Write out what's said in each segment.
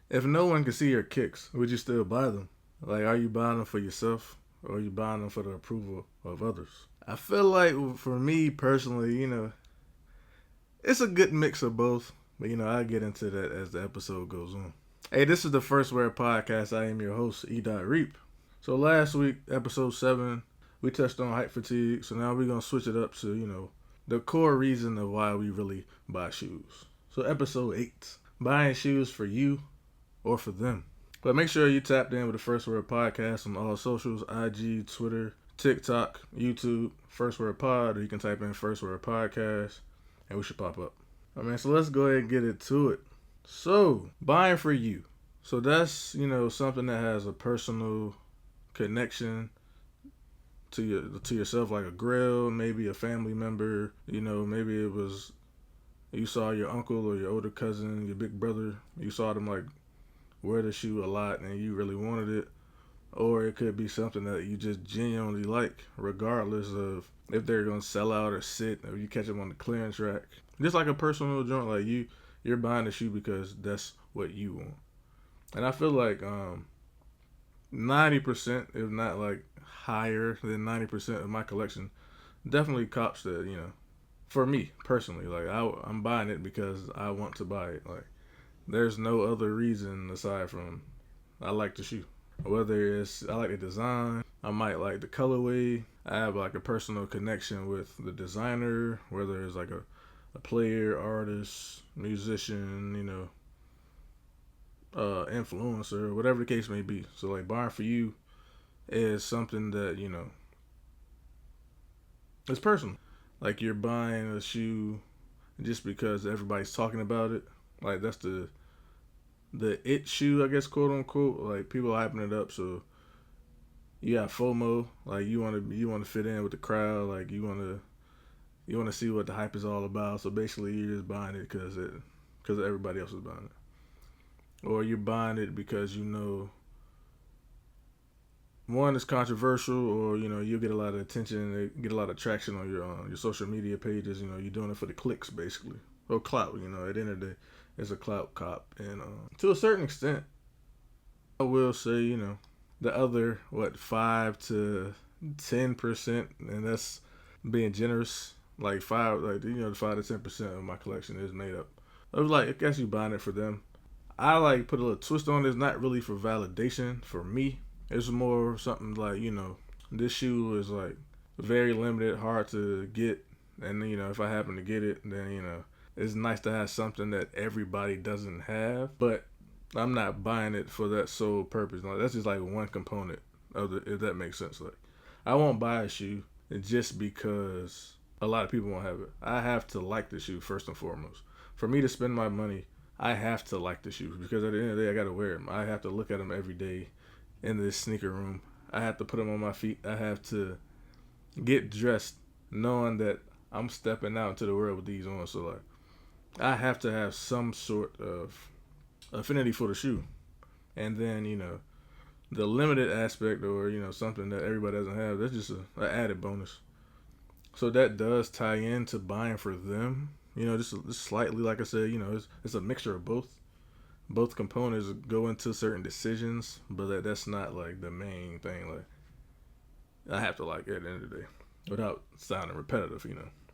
If no one can see your kicks, would you still buy them? Like, are you buying them for yourself or are you buying them for the approval of others? I feel like for me personally, it's a good mix of both. But, I'll get into that as the episode goes on. Hey, this is the First Wear Podcast. I am your host, E. Reap. So last week, episode 7, we touched on hype fatigue. So now we're going to switch it up to, the core reason of why we really buy shoes. So episode 8, buying shoes for you or for them. But make sure you tapped in with the First Word Podcast on all socials, IG, Twitter, TikTok, YouTube, First Word Pod, or you can type in First Word Podcast, and we should pop up. All right, man, so let's go ahead and get into it. So, buying for you. So that's, something that has a personal connection to yourself, like a grail, maybe a family member, maybe it was you saw your uncle or your older cousin, your big brother, you saw them like wear the shoe a lot and you really wanted it. Or it could be something that you just genuinely like, regardless of if they're going to sell out or sit, or you catch them on the clearance rack. Just like a personal joint, like you're buying the shoe because that's what you want. And I feel like 90%, if not like higher than 90% of my collection, definitely cops that, for me personally, like I'm buying it because I want to buy it. Like, there's no other reason aside from I like the shoe. Whether it's I like the design, I might like the colorway, I have like a personal connection with the designer, whether it's like a player, artist, musician, influencer, whatever the case may be. So like buying for you is something that, it's personal. Like you're buying a shoe just because everybody's talking about it. Like that's the it shoe, I guess, quote unquote. Like people hyping it up, so you got FOMO. Like you want to fit in with the crowd. Like you want to see what the hype is all about. So basically, you're just buying it because everybody else is buying it, or you're buying it because one is controversial, or you'll get a lot of attention, get a lot of traction on your social media pages. You're doing it for the clicks, basically, or clout. At the end of the day, it's a clout cop, and to a certain extent, I will say, the other 5 to 10%, and that's being generous. Like the 5 to 10% of my collection is made up of like I guess you buying it for them. I like put a little twist on it. It's not really for validation for me. It's more something like this shoe is like very limited, hard to get, and if I happen to get it, then it's nice to have something that everybody doesn't have, but I'm not buying it for that sole purpose. Like, that's just like one component of it, if that makes sense. Like, I won't buy a shoe just because a lot of people won't have it. I have to like the shoe first and foremost. For me to spend my money, I have to like the shoes because at the end of the day, I got to wear them. I have to look at them every day in this sneaker room. I have to put them on my feet. I have to get dressed knowing that I'm stepping out into the world with these on. So like, I have to have some sort of affinity for the shoe. And then, the limited aspect or, something that everybody doesn't have, that's just an added bonus. So that does tie into buying for them. Just slightly, like I said, it's a mixture of both. Both components go into certain decisions, but that's not like the main thing. Like, I have to like it at the end of the day without sounding repetitive,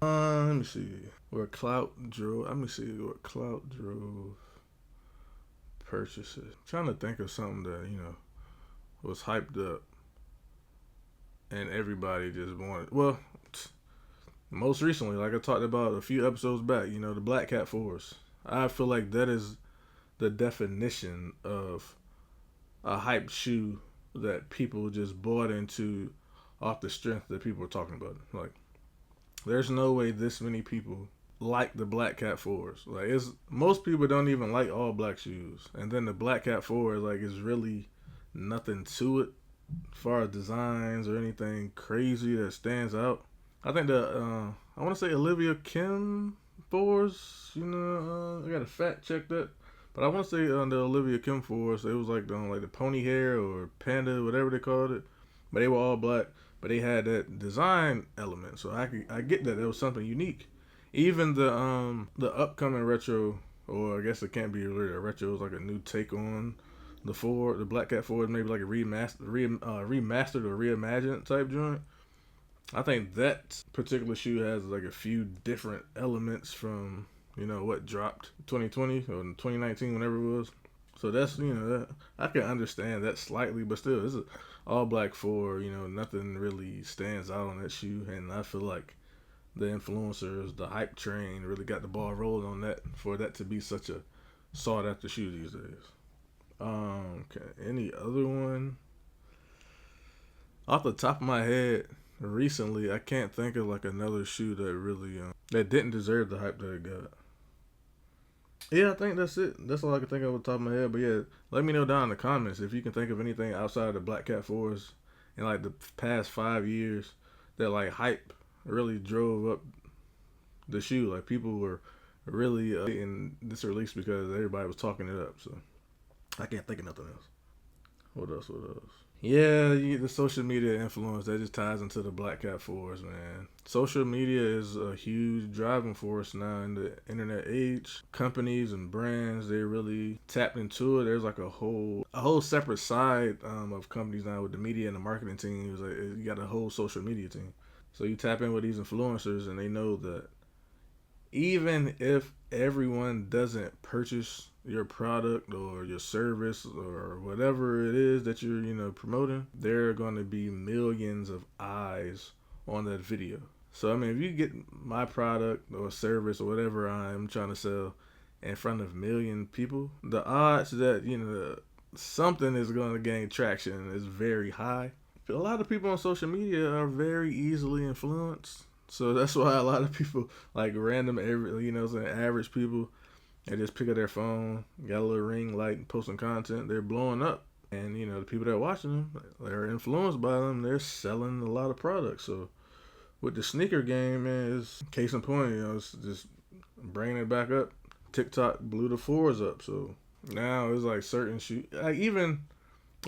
Let me see. Where clout drove. Let me see where clout drove purchases. I'm trying to think of something that was hyped up and everybody just wanted. Well, most recently, like I talked about a few episodes back, the Black Cat 4s. I feel like that is the definition of a hyped shoe that people just bought into off the strength that people were talking about. Like, there's no way this many people like the Black Cat 4s. Like, most people don't even like all black shoes. And then the Black Cat 4 is really nothing to it as far as designs or anything crazy that stands out. I think I want to say Olivia Kim 4s, I got to fact check that. But I want to say the Olivia Kim 4s, it was like the pony hair or panda, whatever they called it. But they were all black. But they had that design element, so I get that it was something unique. Even the upcoming retro or I guess it can't be really a retro. It's like a new take on the Black Cat 4 is maybe like a remastered or reimagined type joint. I think that particular shoe has like a few different elements from what dropped 2020 or 2019, whenever it was. So that's that I can understand that slightly, but still, it's a all black 4. Nothing really stands out on that shoe, and I feel like the influencers, the hype train, really got the ball rolling on that for that to be such a sought after shoe these days. Okay, any other one off the top of my head? Recently, I can't think of like another shoe that really that didn't deserve the hype that it got. Yeah, I think that's it. That's all I can think of off the top of my head. But yeah, let me know down in the comments if you can think of anything outside of the Black Cat 4s in like the past 5 years that like hype really drove up the shoe. Like people were really in this release because everybody was talking it up. So I can't think of nothing else. What else? What else? Yeah, the social media influence that just ties into the Black Cat 4s, man. Social media is a huge driving force now in the internet age. Companies and brands, they really tapped into it. There's like a whole separate side of companies now with the media and the marketing teams. Like you got a whole social media team. So you tap in with these influencers, and they know that even if everyone doesn't purchase your product or your service or whatever it is that you're promoting, there are going to be millions of eyes on that video. So I mean, if you get my product or service or whatever I'm trying to sell in front of a million people, the odds that something is going to gain traction is very high. A lot of people on social media are very easily influenced. So that's why a lot of people, like random, average people, they just pick up their phone, got a little ring light, posting content, they're blowing up. And, the people that are watching them, they're influenced by them, they're selling a lot of products. So with the sneaker game, man, it's case in point, it's just bringing it back up. TikTok blew the 4s up. So now it's like certain shoes, like even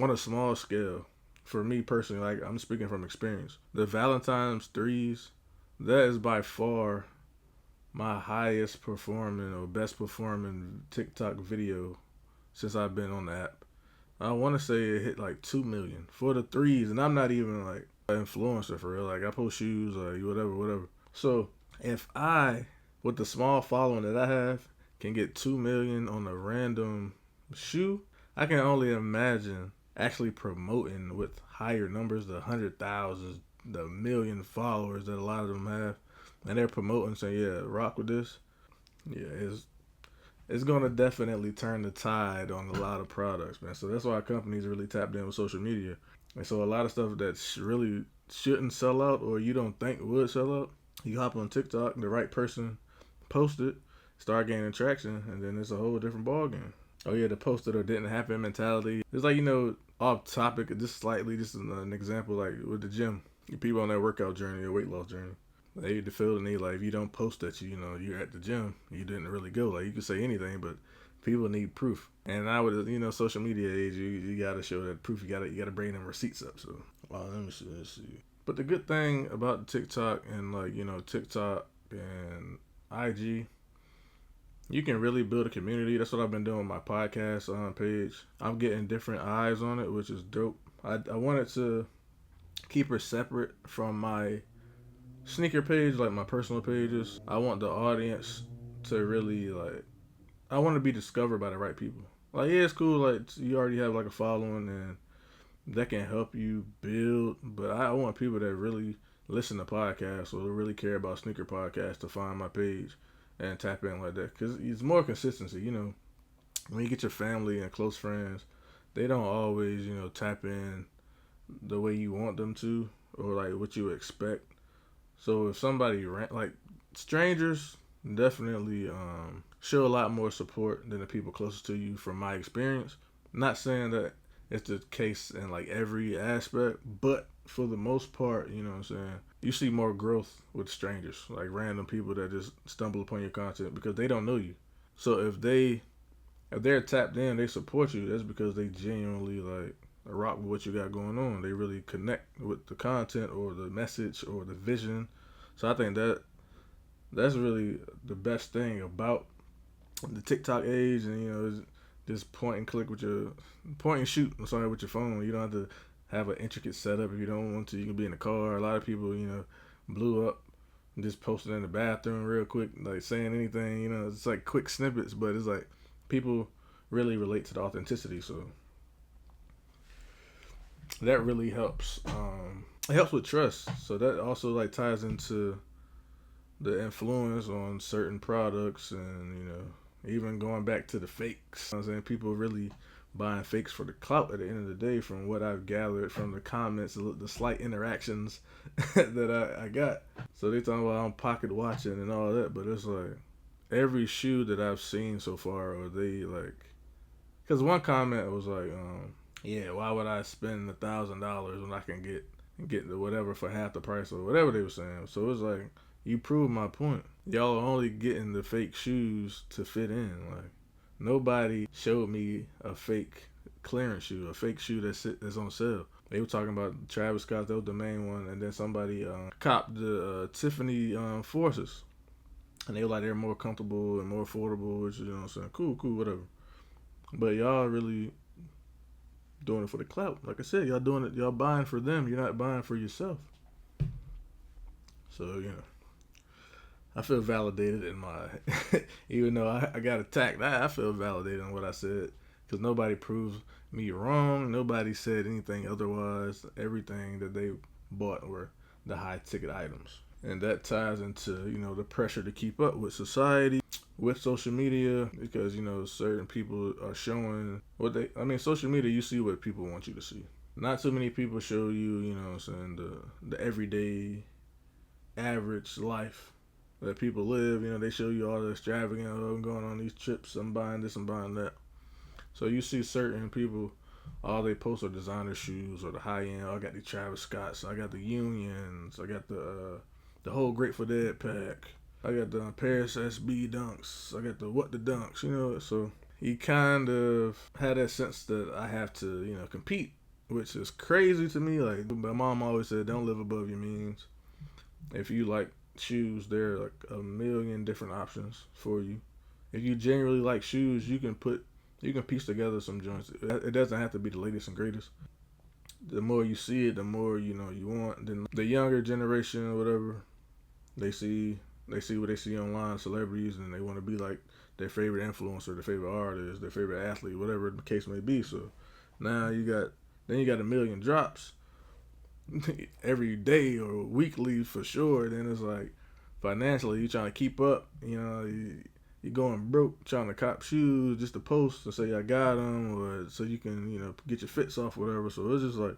on a small scale, for me personally, like I'm speaking from experience, the Valentine's 3s, that is by far my highest performing or best performing TikTok video since I've been on the app. I want to say it hit like 2 million for the 3s, and I'm not even like an influencer for real. Like I post shoes, like whatever. So if I, with the small following that I have, can get 2 million on a random shoe, I can only imagine actually promoting with higher numbers, the 100,000s, the million followers that a lot of them have, and they're promoting, saying, yeah, rock with this. Yeah, it's gonna definitely turn the tide on a lot of products, man. So that's why companies really tapped in with social media. And so a lot of stuff that really shouldn't sell out or you don't think would sell out, you hop on TikTok, the right person post it, start gaining traction, and then it's a whole different ballgame. Oh yeah, the post it or didn't happen mentality. It's like, off topic, just slightly, just an example, like with the gym. People on their workout journey or weight loss journey, they feel the need, like if you don't post that you're at the gym, you didn't really go. Like you could say anything, but people need proof. And I would, social media age, you gotta show that proof. You gotta bring them receipts up. So wow, let's see. But the good thing about TikTok and TikTok and IG, you can really build a community. That's what I've been doing with my podcast page. I'm getting different eyes on it, which is dope. I wanted to keep her separate from my sneaker page, like my personal pages. I want the audience to really I want to be discovered by the right people. Like yeah, it's cool, like you already have like a following and that can help you build, but I want people that really listen to podcasts or really care about sneaker podcasts to find my page and tap in like that, because it's more consistency. When you get your family and close friends, they don't always tap in the way you want them to or like what you expect. So if somebody like strangers definitely show a lot more support than the people closest to you from my experience. Not saying that it's the case in like every aspect, but for the most part, you know what I'm saying, you see more growth with strangers, like random people that just stumble upon your content because they don't know you. So if they're tapped in, they support you, that's because they genuinely like rock with what you got going on. They really connect with the content or the message or the vision. So I think that's really the best thing about the TikTok age, and just point and click with your point and shoot. I'm sorry, with your phone. You don't have to have an intricate setup if you don't want to. You can be in the car. A lot of people, blew up and just posted in the bathroom real quick, like saying anything. It's like quick snippets, but it's like people really relate to the authenticity. So that really helps. It helps with trust. So that also like ties into the influence on certain products, and even going back to the fakes. I'm saying people really buying fakes for the clout at the end of the day, from what I've gathered from the comments, the slight interactions that I got. So they talking about I'm pocket watching and all that, but it's like every shoe that I've seen so far, or they like, because one comment was like, yeah, why would I spend $1,000 when I can get the whatever for half the price, or whatever they were saying. So it's like, you prove my point. Y'all are only getting the fake shoes to fit in. Like, nobody showed me a fake clearance shoe, a fake shoe that's on sale. They were talking about Travis Scott, that was the main one, and then somebody copped the Tiffany Forces, and they were like, they're more comfortable and more affordable, which, what I'm saying, cool, whatever. But y'all really doing it for the clout. Like I said, y'all buying for them. You're not buying for yourself. So, I feel validated in my, even though I got attacked, I feel validated in what I said, because nobody proves me wrong. Nobody said anything otherwise. Everything that they bought were the high ticket items. And that ties into, the pressure to keep up with society, with social media, because, certain people are showing social media, you see what people want you to see. Not too many people show you, the everyday, average life that people live. They show you all the extravagant, I'm going on these trips, I'm buying this, I'm buying that. So you see certain people, all they post are designer shoes or the high end. I got the Travis Scotts, I got the Unions, I got the whole Grateful Dead pack, I got the Paris SB dunks, I got the What the Dunks, So he kind of had that sense that I have to, compete, which is crazy to me. Like, my mom always said, don't live above your means. If you like shoes, there are like a million different options for you. If you genuinely like shoes, you can piece together some joints. It doesn't have to be the latest and greatest. The more you see it, the more you want. Then the younger generation or whatever, they see what they see online, celebrities, and they want to be like their favorite influencer, their favorite artist, their favorite athlete, whatever the case may be. So now you got a million drops every day or weekly for sure. Then it's like, financially, you trying to keep up. You're going broke trying to cop shoes just to post and say I got them, or so you can get your fits off, whatever. So it's just like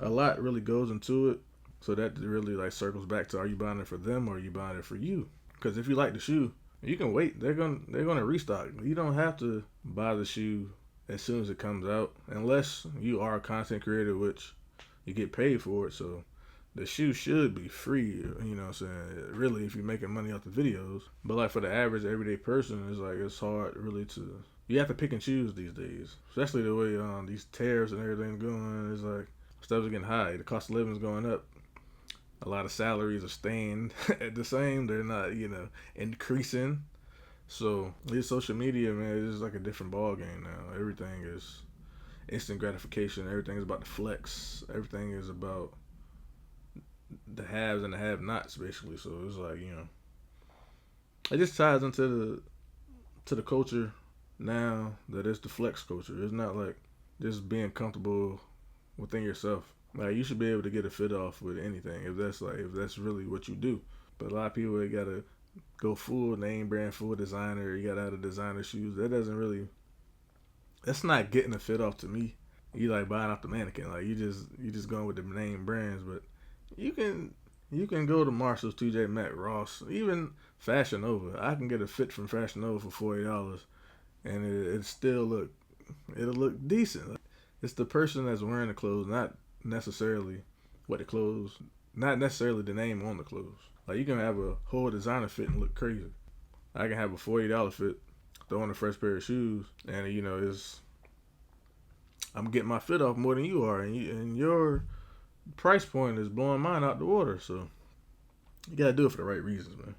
a lot really goes into it. So that really like circles back to, are you buying it for them or are you buying it for you? Because if you like the shoe, you can wait. They're gonna restock. You don't have to buy the shoe as soon as it comes out, unless you are a content creator, which you get paid for it. So the shoe should be free, what I'm saying, really, if you're making money off the videos. But like for the average everyday person, it's hard really you have to pick and choose these days, especially the way these tariffs and everything's going. It's like stuff's getting high, the cost of living is going up. A lot of salaries are staying at the same. They're not, increasing. So this social media, man, it's like a different ball game now. Everything is instant gratification. Everything is about the flex. Everything is about the haves and the have-nots, basically. So it's like, it just ties into the culture now, that it's the flex culture. It's not like just being comfortable within yourself. Like, you should be able to get a fit off with anything if that's really what you do. But a lot of people, they gotta go full name brand, full designer. You gotta have the designer shoes. That's not getting a fit off to me. You like buying off the mannequin. Like, you just going with the name brands. But you can go to Marshalls, TJ Maxx, Ross, even Fashion Nova. I can get a fit from Fashion Nova for $40, and it'll look decent. It's the person that's wearing the clothes, not necessarily not necessarily the name on the clothes. Like, you can have a whole designer fit and look crazy. I can have a $40 fit, throw on the first pair of shoes, and I'm getting my fit off more than you are, and your price point is blowing mine out the water. So you gotta do it for the right reasons, man.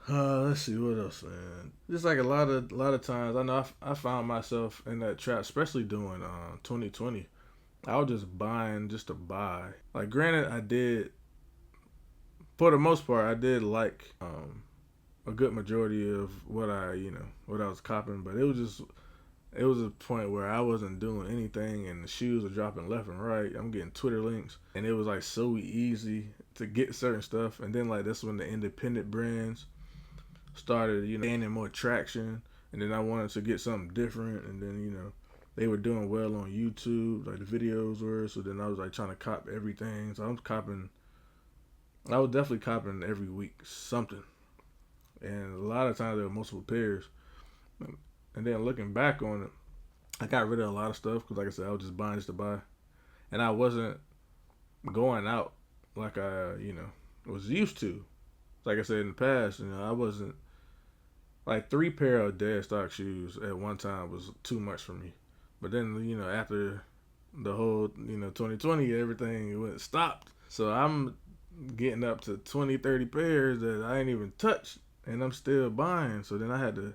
Let's see what else, man. Just like a lot of times, I know I found myself in that trap, especially during 2020. I was just buying just to buy. Like, granted, I did for the most part, I did like a good majority of what I was copping, but it was a point where I wasn't doing anything, and the shoes were dropping left and right. I'm getting Twitter links, and it was like so easy to get certain stuff. And then like that's when the independent brands started, gaining more traction. And then I wanted to get something different, and then they were doing well on YouTube, like the videos were. So then I was like trying to cop everything. So I'm copping. I was definitely copping every week something, and a lot of times there were multiple pairs. And then looking back on it, I got rid of a lot of stuff because, like I said, I was just buying just to buy, and I wasn't going out like I, was used to. Like I said in the past, I wasn't like 3 pair of dead stock shoes at one time was too much for me. But then, after the whole, 2020, everything went stopped. So I'm getting up to 20, 30 pairs that I ain't even touched, and I'm still buying. So then I had to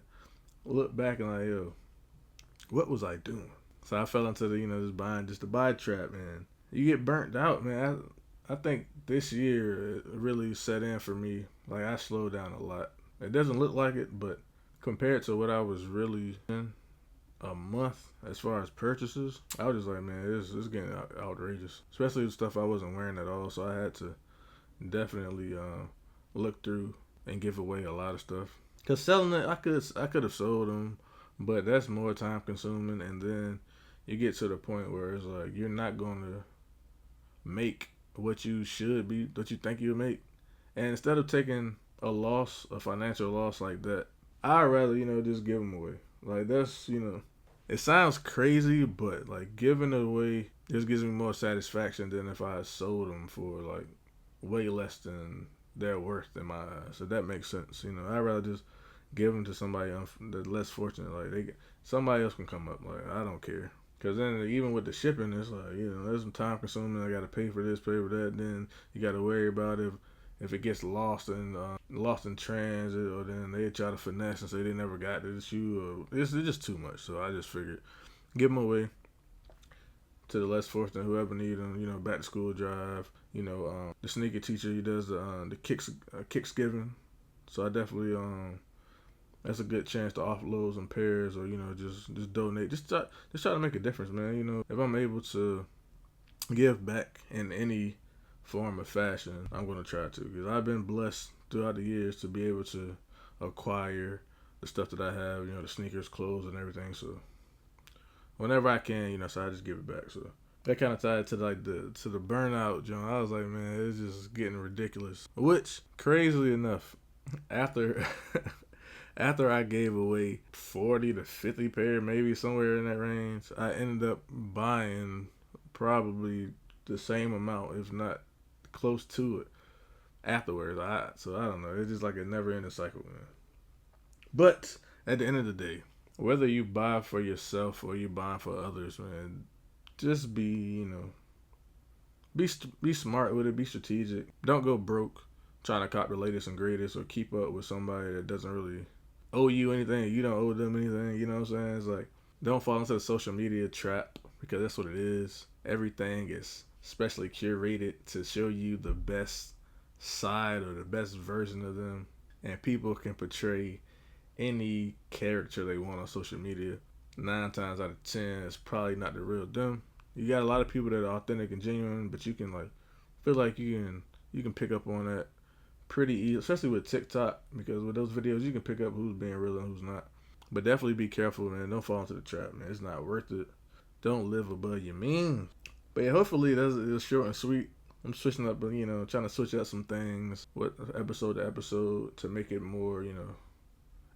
look back and like, yo, what was I doing? So I fell into the, just buying just to buy trap, man. You get burnt out, man. I think this year it really set in for me. Like, I slowed down a lot. It doesn't look like it, but compared to what I was really in a month as far as purchases, I was just like, man, it's getting outrageous. Especially the stuff I wasn't wearing at all. So I had to definitely look through and give away a lot of stuff. Cause selling it, I could have sold them, but that's more time consuming. And then you get to the point where it's like you're not gonna make what you should be, what you think you'll make. And instead of taking a financial loss like that, I'd rather just give them away. Like, that's it sounds crazy, but like giving it away just gives me more satisfaction than if I had sold them for like way less than their worth in my eyes. So that makes sense. I'd rather just give them to somebody that's less fortunate. Like, somebody else can come up. Like, I don't care. Cause then even with the shipping, it's like there's some time consuming. I got to pay for this, pay for that. Then you got to worry about if it gets lost in transit, or then they try to finesse and say they never got to the shoe. Or it's just too much. So I just figured give them away to the less fortunate, whoever need them. Back to school drive. The sneaker teacher, he does the kicks giving. So I definitely that's a good chance to offload some pairs, or just donate. Just try to make a difference, man. If I'm able to give back in any form of fashion, I'm gonna try to, because I've been blessed throughout the years to be able to acquire the stuff that I have, the sneakers, clothes, and everything. So whenever I can, so I just give it back. So that kind of tied to like the burnout, John. I was like, man, it's just getting ridiculous. Which, crazily enough, after after I gave away 40 to 50 pair, maybe somewhere in that range, I ended up buying probably the same amount, if not close to it, afterwards. So I don't know. It's just like a never-ending cycle, man. But at the end of the day, whether you buy for yourself or you buy for others, man, just be be smart with it. Be strategic. Don't go broke trying to cop the latest and greatest, or keep up with somebody that doesn't really owe you anything. You don't owe them anything. You know what I'm saying? It's like, don't fall into the social media trap, because that's what it is. Everything is specially curated to show you the best side or the best version of them, and people can portray any character they want on social media. 9 times out of 10, it's probably not the real them. You got a lot of people that are authentic and genuine, but you can feel like you can pick up on that pretty easy, especially with TikTok, because with those videos you can pick up who's being real and who's not. But definitely be careful, man. Don't fall into the trap, man. It's not worth it. Don't live above your means. But yeah, hopefully it was short and sweet. I'm switching up, trying to switch up some things with episode to episode to make it more,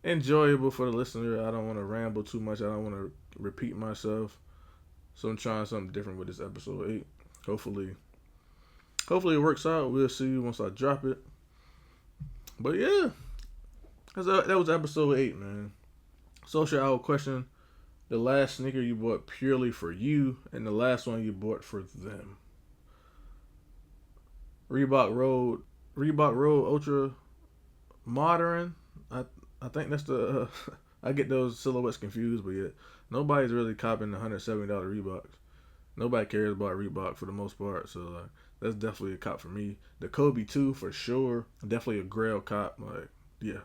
enjoyable for the listener. I don't want to ramble too much. I don't want to repeat myself. So I'm trying something different with this episode 8. Hopefully it works out. We'll see once I drop it. But yeah, that was episode 8, man. Social hour question: the last sneaker you bought purely for you, and the last one you bought for them. Reebok Road Ultra Modern. I think that's the. I get those silhouettes confused, but yeah, nobody's really copping the $170 Reeboks. Nobody cares about Reebok for the most part, so like that's definitely a cop for me. The Kobe 2 for sure, definitely a Grail cop. Like yeah,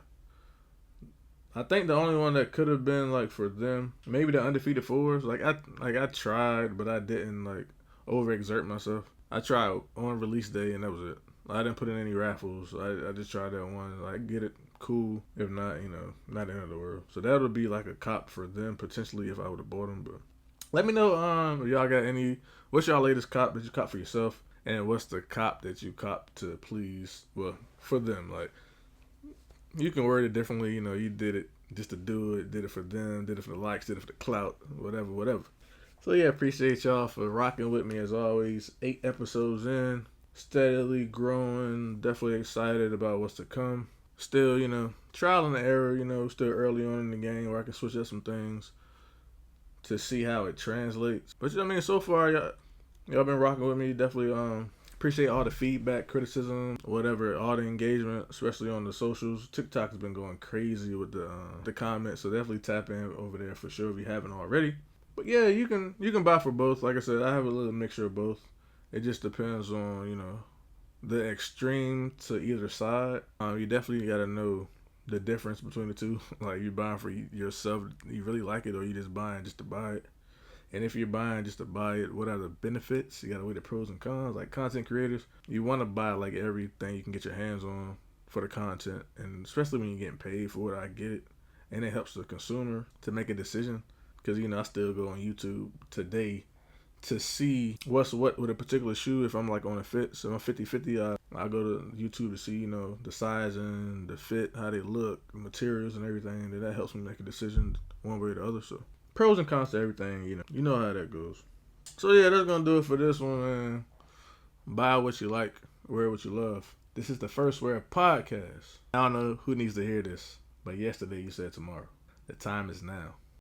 I think the only one that could have been like for them, maybe the undefeated fours. I tried, but I didn't like overexert myself. I tried on release day, and that was it. I didn't put in any raffles. I just tried that one. Like get it, cool. If not, not the end of the world. So that would be like a cop for them potentially if I would have bought them. But let me know if y'all got any. What's y'all latest cop that you cop for yourself, and what's the cop that you cop to please? Well, for them, like you can word it differently. You did it just to do it, did it for them, did it for the likes, did it for the clout, whatever. So yeah, appreciate y'all for rocking with me as always. 8 episodes in, steadily growing, definitely excited about what's to come. Still, trial and error, still early on in the game where I can switch up some things to see how it translates. But so far y'all been rocking with me. Definitely appreciate all the feedback, criticism, whatever, all the engagement, especially on the socials. TikTok has been going crazy with the comments, so definitely tap in over there for sure if you haven't already. But yeah, you can buy for both. Like I said, I have a little mixture of both. It just depends on the extreme to either side. You definitely got to know the difference between the two. Like you're buying for yourself, you really like it, or you just buying just to buy it. And if you're buying just to buy it, what are the benefits? You gotta weigh the pros and cons. Like content creators, you want to buy like everything you can get your hands on for the content, and especially when you're getting paid for it. I get it, and it helps the consumer to make a decision. Because I still go on YouTube today to see what's what with a particular shoe. If I'm like on a fit, so I'm 50-50, I go to YouTube to see the size and the fit, how they look, the materials and everything. That helps me make a decision one way or the other. So pros and cons to everything. You know how that goes. So yeah, that's gonna do it for this one, man. Buy what you like, wear what you love. This is the First Wear podcast. I don't know who needs to hear this, but yesterday you said tomorrow. The time is now.